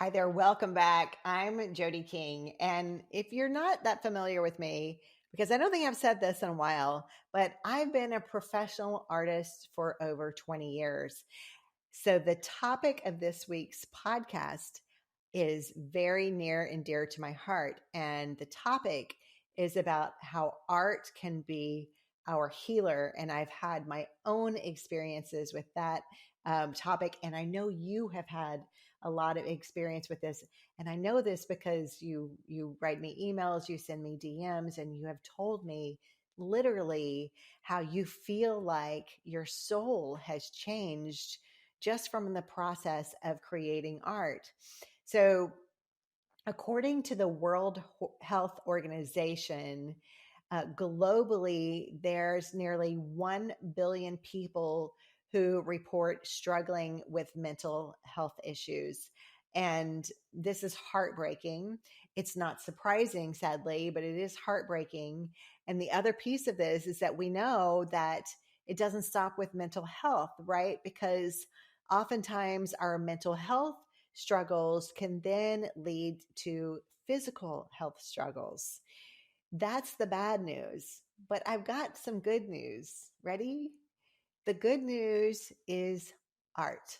Hi there. Welcome back. I'm Jody King. And if you're not that familiar with me, because I don't think I've said this in a while, but I've been a professional artist for over 20 years. So the topic of this week's podcast is very near and dear to my heart. And the topic is about how art can be our healer. And I've had my own experiences with that topic. And I know you have had a lot of experience with this. And I know this because you write me emails, you send me DMs, and you have told me literally how you feel like your soul has changed just from the process of creating art. So, according to the World Health Organization, globally, there's nearly 1 billion people who report struggling with mental health issues. And this is heartbreaking. It's not surprising, sadly, but it is heartbreaking. And the other piece of this is that we know that it doesn't stop with mental health, right? Because oftentimes our mental health struggles can then lead to physical health struggles. That's the bad news. But I've got some good news. Ready? The good news is art.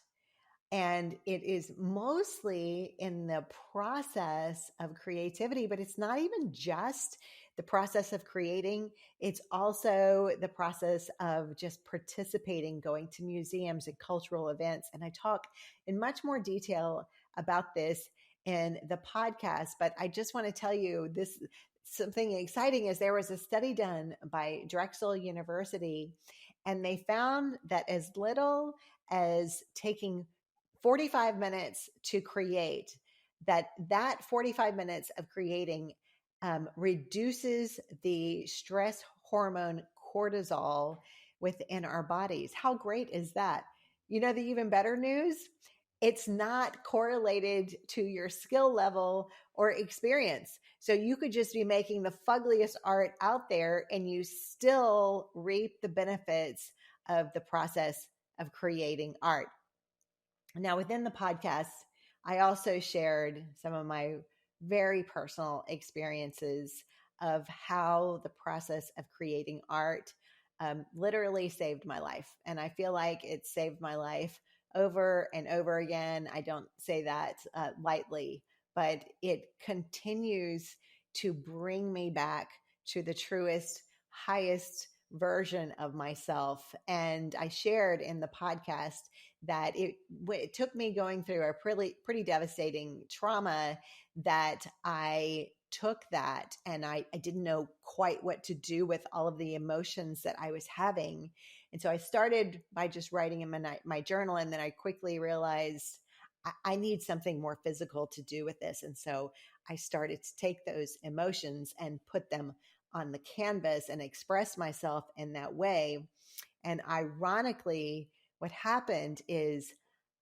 And it is mostly in the process of creativity, but it's not even just the process of creating. It's also the process of just participating, going to museums and cultural events. And I talk in much more detail about this in the podcast, but I just want to tell you this. Something exciting is there was a study done by Drexel University, and they found that as little as taking 45 minutes to create, that 45 minutes of creating reduces the stress hormone cortisol within our bodies. How great is that? You know, the even better news, it's not correlated to your skill level or experience. So you could just be making the fuggliest art out there and you still reap the benefits of the process of creating art. Now, within the podcast, I also shared some of my very personal experiences of how the process of creating art literally saved my life. And I feel like it saved my life over and over again. I don't say that lightly, but it continues to bring me back to the truest, highest version of myself. And I shared in the podcast that it took me going through a pretty devastating trauma that I took that and I didn't know quite what to do with all of the emotions that I was having. And so I started by just writing in my journal. And then I quickly realized I need something more physical to do with this. And so I started to take those emotions and put them on the canvas and express myself in that way. And ironically, what happened is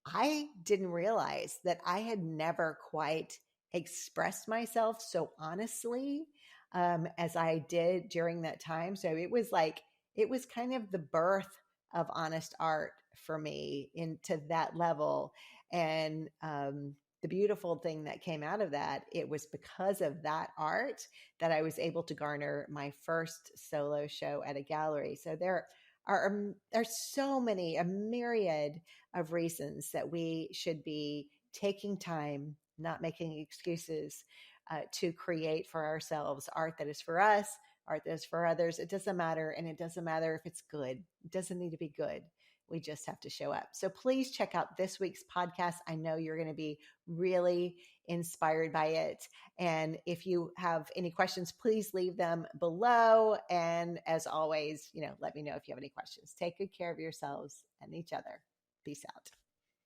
I didn't realize that I had never quite expressed myself so honestly as I did during that time. So it was kind of the birth of honest art for me into that level. And the beautiful thing that came out of that, it was because of that art that I was able to garner my first solo show at a gallery. So there are so many, a myriad of reasons that we should be taking time, not making excuses to create for ourselves art that is for us, art that is for others. It doesn't matter. And it doesn't matter if it's good. It doesn't need to be good. We just have to show up. So please check out this week's podcast. I know you're going to be really inspired by it. And if you have any questions, please leave them below. And as always, let me know if you have any questions. Take good care of yourselves and each other. Peace out.